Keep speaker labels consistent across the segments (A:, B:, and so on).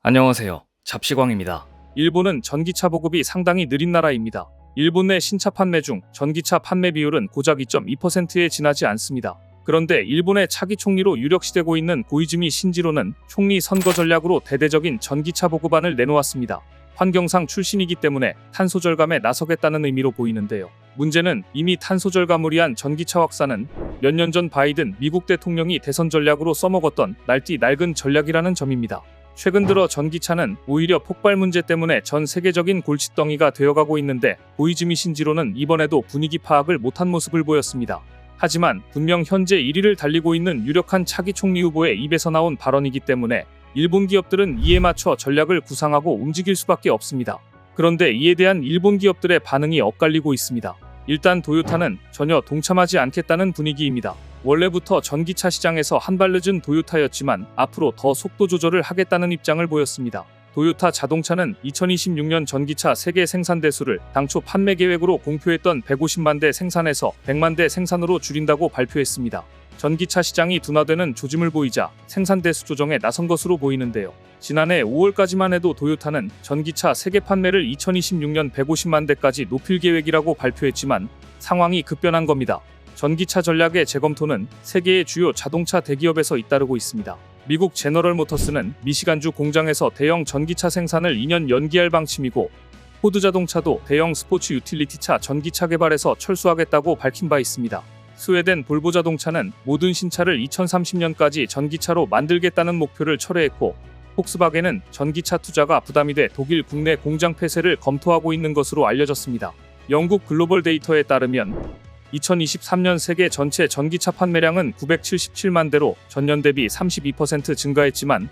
A: 안녕하세요. 잡시광입니다. 일본은 전기차 보급이 상당히 느린 나라입니다. 일본 내 신차 판매 중 전기차 판매 비율은 고작 2.2%에 지나지 않습니다. 그런데 일본의 차기 총리로 유력시되고 있는 고이즈미 신지로는 총리 선거 전략으로 대대적인 전기차 보급안을 내놓았습니다. 환경상 출신이기 때문에 탄소 절감에 나서겠다는 의미로 보이는데요. 문제는 이미 탄소 절감을 위한 전기차 확산은 몇 년 전 바이든 미국 대통령이 대선 전략으로 써먹었던 날뛰 낡은 전략이라는 점입니다. 최근 들어 전기차는 오히려 폭발 문제 때문에 전 세계적인 골칫덩이가 되어가고 있는데 고이즈미 신지로는 이번에도 분위기 파악을 못한 모습을 보였습니다. 하지만 분명 현재 1위를 달리고 있는 유력한 차기 총리 후보의 입에서 나온 발언이기 때문에 일본 기업들은 이에 맞춰 전략을 구상하고 움직일 수밖에 없습니다. 그런데 이에 대한 일본 기업들의 반응이 엇갈리고 있습니다. 일단 도요타는 전혀 동참하지 않겠다는 분위기입니다. 원래부터 전기차 시장에서 한 발 늦은 도요타였지만 앞으로 더 속도 조절을 하겠다는 입장을 보였습니다. 도요타 자동차는 2026년 전기차 세계 생산 대수를 당초 판매 계획으로 공표했던 150만 대 생산에서 100만 대 생산으로 줄인다고 발표했습니다. 전기차 시장이 둔화되는 조짐을 보이자 생산 대수 조정에 나선 것으로 보이는데요. 지난해 5월까지만 해도 도요타는 전기차 세계 판매를 2026년 150만 대까지 높일 계획이라고 발표했지만 상황이 급변한 겁니다. 전기차 전략의 재검토는 세계의 주요 자동차 대기업에서 잇따르고 있습니다. 미국 제너럴 모터스는 미시간주 공장에서 대형 전기차 생산을 2년 연기할 방침이고 포드 자동차도 대형 스포츠 유틸리티차 전기차 개발에서 철수하겠다고 밝힌 바 있습니다. 스웨덴 볼보 자동차는 모든 신차를 2030년까지 전기차로 만들겠다는 목표를 철회했고 폭스바겐은 전기차 투자가 부담이 돼 독일 국내 공장 폐쇄를 검토하고 있는 것으로 알려졌습니다. 영국 글로벌 데이터에 따르면 2023년 세계 전체 전기차 판매량은 977만 대로 전년 대비 32% 증가했지만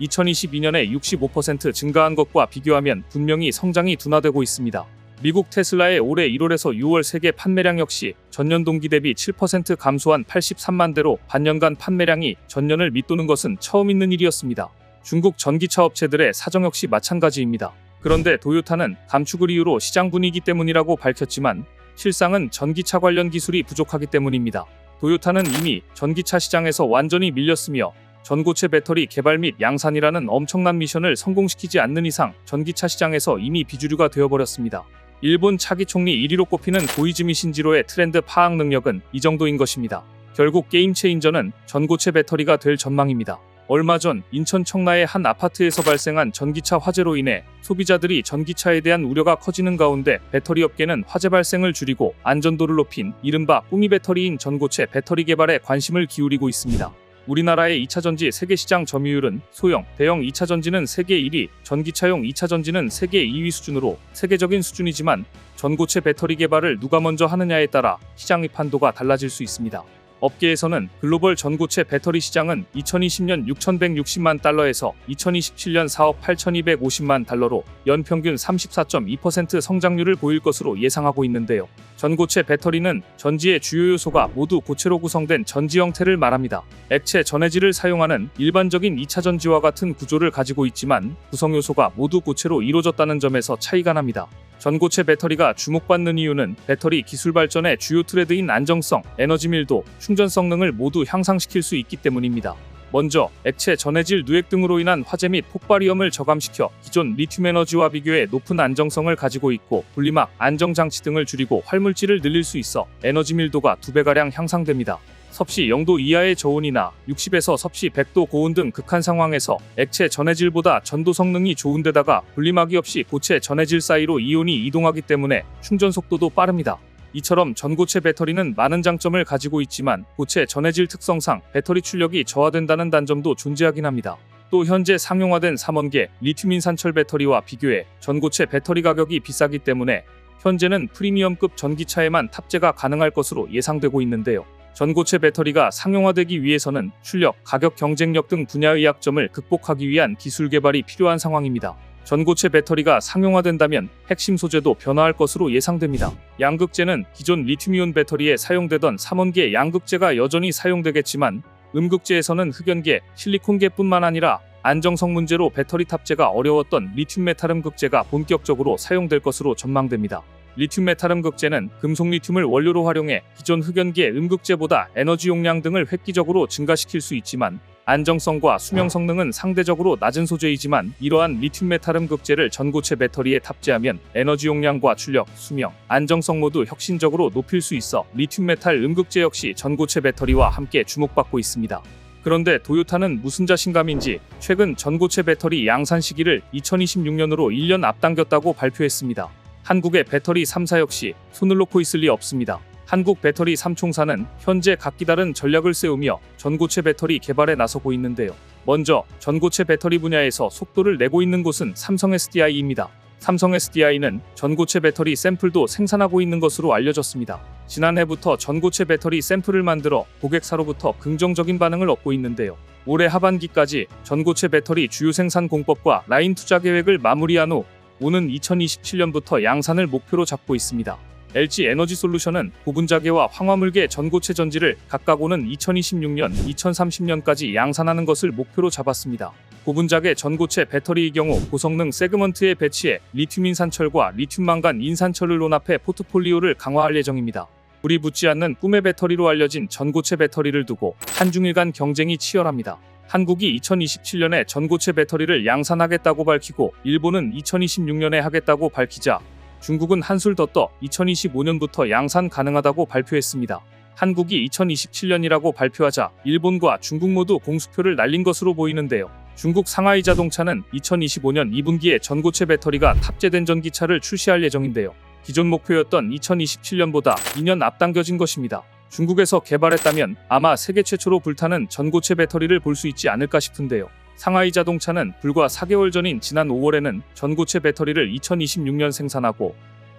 A: 2022년에 65% 증가한 것과 비교하면 분명히 성장이 둔화되고 있습니다. 미국 테슬라의 올해 1월에서 6월 세계 판매량 역시 전년 동기 대비 7% 감소한 83만 대로 반년간 판매량이 전년을 밑도는 것은 처음 있는 일이었습니다. 중국 전기차 업체들의 사정 역시 마찬가지입니다. 그런데 도요타는 감축을 이유로 시장 분위기 때문이라고 밝혔지만 실상은 전기차 관련 기술이 부족하기 때문입니다. 도요타는 이미 전기차 시장에서 완전히 밀렸으며 전고체 배터리 개발 및 양산이라는 엄청난 미션을 성공시키지 않는 이상 전기차 시장에서 이미 비주류가 되어버렸습니다. 일본 차기 총리 1위로 꼽히는 고이즈미 신지로의 트렌드 파악 능력은 이 정도인 것입니다. 결국 게임 체인저는 전고체 배터리가 될 전망입니다. 얼마 전 인천 청라의 한 아파트에서 발생한 전기차 화재로 인해 소비자들이 전기차에 대한 우려가 커지는 가운데 배터리 업계는 화재 발생을 줄이고 안전도를 높인 이른바 꾸미 배터리인 전고체 배터리 개발에 관심을 기울이고 있습니다. 우리나라의 2차전지 세계시장 점유율은 소형, 대형 2차전지는 세계 1위, 전기차용 2차전지는 세계 2위 수준으로 세계적인 수준이지만 전고체 배터리 개발을 누가 먼저 하느냐에 따라 시장의 판도가 달라질 수 있습니다. 업계에서는 글로벌 전고체 배터리 시장은 2020년 6,160만 달러에서 2027년 4억 8,250만 달러로 연평균 34.2% 성장률을 보일 것으로 예상하고 있는데요. 전고체 배터리는 전지의 주요 요소가 모두 고체로 구성된 전지 형태를 말합니다. 액체 전해질을 사용하는 일반적인 2차 전지와 같은 구조를 가지고 있지만 구성 요소가 모두 고체로 이루어졌다는 점에서 차이가 납니다. 전고체 배터리가 주목받는 이유는 배터리 기술 발전의 주요 트레드인 안정성, 에너지 밀도, 충전 성능을 모두 향상시킬 수 있기 때문입니다. 먼저 액체 전해질 누액 등으로 인한 화재 및 폭발 위험을 저감시켜 기존 리튬 에너지와 비교해 높은 안정성을 가지고 있고 분리막, 안정장치 등을 줄이고 활물질을 늘릴 수 있어 에너지 밀도가 2배가량 향상됩니다. 섭씨 0도 이하의 저온이나 60에서 섭씨 100도 고온 등 극한 상황에서 액체 전해질보다 전도 성능이 좋은 데다가 분리막이 없이 고체 전해질 사이로 이온이 이동하기 때문에 충전 속도도 빠릅니다. 이처럼 전고체 배터리는 많은 장점을 가지고 있지만 고체 전해질 특성상 배터리 출력이 저하된다는 단점도 존재하긴 합니다. 또 현재 상용화된 3원계 리튬 인산철 배터리와 비교해 전고체 배터리 가격이 비싸기 때문에 현재는 프리미엄급 전기차에만 탑재가 가능할 것으로 예상되고 있는데요. 전고체 배터리가 상용화되기 위해서는 출력, 가격 경쟁력 등 분야의 약점을 극복하기 위한 기술 개발이 필요한 상황입니다. 전고체 배터리가 상용화된다면 핵심 소재도 변화할 것으로 예상됩니다. 양극재는 기존 리튬이온 배터리에 사용되던 3원계 양극재가 여전히 사용되겠지만 음극재에서는 흑연계, 실리콘계뿐만 아니라 안정성 문제로 배터리 탑재가 어려웠던 리튬 메탈 음극재가 본격적으로 사용될 것으로 전망됩니다. 리튬 메탈 음극재는 금속 리튬을 원료로 활용해 기존 흑연계 음극재보다 에너지 용량 등을 획기적으로 증가시킬 수 있지만 안정성과 수명 성능은 상대적으로 낮은 소재이지만 이러한 리튬 메탈 음극재를 전고체 배터리에 탑재하면 에너지 용량과 출력, 수명, 안정성 모두 혁신적으로 높일 수 있어 리튬 메탈 음극재 역시 전고체 배터리와 함께 주목받고 있습니다. 그런데 도요타는 무슨 자신감인지 최근 전고체 배터리 양산 시기를 2026년으로 1년 앞당겼다고 발표했습니다. 한국의 배터리 3사 역시 손을 놓고 있을 리 없습니다. 한국 배터리 3총사는 현재 각기 다른 전략을 세우며 전고체 배터리 개발에 나서고 있는데요. 먼저 전고체 배터리 분야에서 속도를 내고 있는 곳은 삼성 SDI입니다. 삼성 SDI는 전고체 배터리 샘플도 생산하고 있는 것으로 알려졌습니다. 지난해부터 전고체 배터리 샘플을 만들어 고객사로부터 긍정적인 반응을 얻고 있는데요. 올해 하반기까지 전고체 배터리 주요 생산 공법과 라인 투자 계획을 마무리한 후 오는 2027년부터 양산을 목표로 잡고 있습니다. LG 에너지솔루션은 고분자계와 황화물계 전고체 전지를 각각 오는 2026년, 2030년까지 양산하는 것을 목표로 잡았습니다. 고분자계 전고체 배터리의 경우 고성능 세그먼트에 배치해 리튬 인산철과 리튬 망간 인산철을 혼합해 포트폴리오를 강화할 예정입니다. 불이 붙지 않는 꿈의 배터리로 알려진 전고체 배터리를 두고 한중일 간 경쟁이 치열합니다. 한국이 2027년에 전고체 배터리를 양산하겠다고 밝히고 일본은 2026년에 하겠다고 밝히자 중국은 한술 더 떠 2025년부터 양산 가능하다고 발표했습니다. 한국이 2027년이라고 발표하자 일본과 중국 모두 공수표를 날린 것으로 보이는데요. 중국 상하이 자동차는 2025년 2분기에 전고체 배터리가 탑재된 전기차를 출시할 예정인데요. 기존 목표였던 2027년보다 2년 앞당겨진 것입니다. 중국에서 개발했다면 아마 세계 최초로 불타는 전고체 배터리를 볼 수 있지 않을까 싶은데요. 상하이 자동차는 불과 4개월 전인 지난 5월에는 전고체 배터리를 2026년 생산하고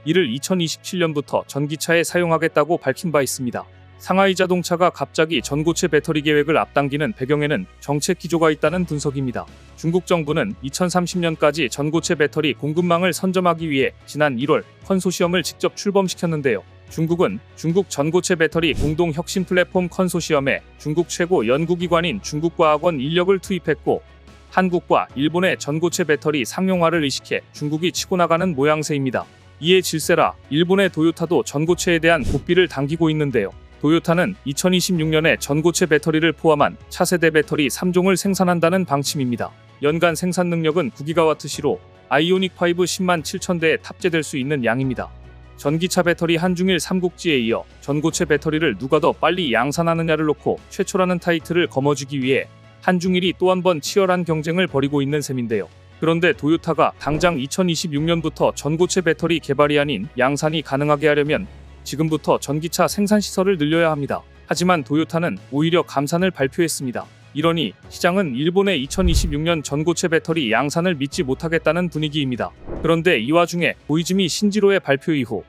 A: 이를 2027년부터 전기차에 사용하겠다고 밝힌 바 있습니다. 상하이 자동차가 갑자기 전고체 배터리 계획을 앞당기는 배경에는 정책 기조가 있다는 분석입니다. 중국 정부는 2030년까지 전고체 배터리 공급망을 선점하기 위해 지난 1월 컨소시엄을 직접 출범시켰는데요. 중국은 중국 전고체 배터리 공동 혁신 플랫폼 컨소시엄에 중국 최고 연구기관인 중국과학원 인력을 투입했고 한국과 일본의 전고체 배터리 상용화를 의식해 중국이 치고 나가는 모양새입니다. 이에 질세라 일본의 도요타도 전고체에 대한 고삐를 당기고 있는데요. 도요타는 2026년에 전고체 배터리를 포함한 차세대 배터리 3종을 생산한다는 방침입니다. 연간 생산 능력은 9GW시로 아이오닉5 10만 7천 대에 탑재될 수 있는 양입니다. 전기차 배터리 한중일 삼국지에 이어 전고체 배터리를 누가 더 빨리 양산하느냐를 놓고 최초라는 타이틀을 거머쥐기 위해 한중일이 또 한 번 치열한 경쟁을 벌이고 있는 셈인데요. 그런데 도요타가 당장 2026년부터 전고체 배터리 개발이 아닌 양산이 가능하게 하려면 지금부터 전기차 생산 시설을 늘려야 합니다. 하지만 도요타는 오히려 감산을 발표했습니다. 이러니 시장은 일본의 2026년 전고체 배터리 양산을 믿지 못하겠다는 분위기입니다. 그런데 이 와중에 보이즈미 신지로의 발표 이후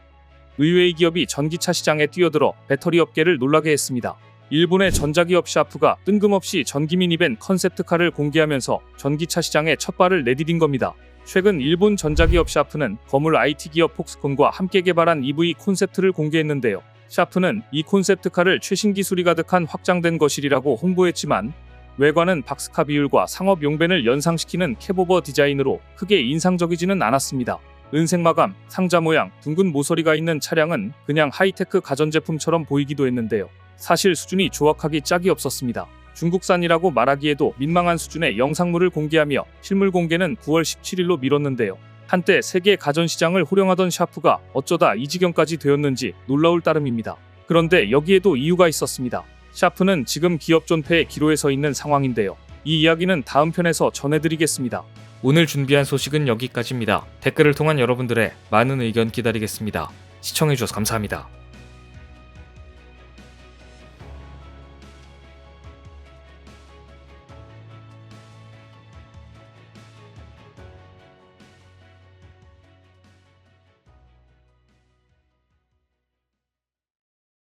A: 의외의 기업이 전기차 시장에 뛰어들어 배터리 업계를 놀라게 했습니다. 일본의 전자기업 샤프가 뜬금없이 전기 미니밴 컨셉트카를 공개하면서 전기차 시장에 첫 발을 내디딘 겁니다. 최근 일본 전자기업 샤프는 거물 IT 기업 폭스콘과 함께 개발한 EV 콘셉트를 공개했는데요. 샤프는 이 콘셉트카를 최신 기술이 가득한 확장된 거실이라고 홍보했지만 외관은 박스카 비율과 상업 용변을 연상시키는 캡오버 디자인으로 크게 인상적이지는 않았습니다. 은색 마감, 상자 모양, 둥근 모서리가 있는 차량은 그냥 하이테크 가전제품처럼 보이기도 했는데요. 사실 수준이 조악하기 짝이 없었습니다. 중국산이라고 말하기에도 민망한 수준의 영상물을 공개하며 실물 공개는 9월 17일로 미뤘는데요. 한때 세계 가전시장을 호령하던 샤프가 어쩌다 이 지경까지 되었는지 놀라울 따름입니다. 그런데 여기에도 이유가 있었습니다. 샤프는 지금 기업 존폐의 기로에 서 있는 상황인데요. 이 이야기는 다음 편에서 전해드리겠습니다.
B: 오늘 준비한 소식은 여기까지입니다. 댓글을 통한 여러분들의 많은 의견 기다리겠습니다. 시청해주셔서 감사합니다.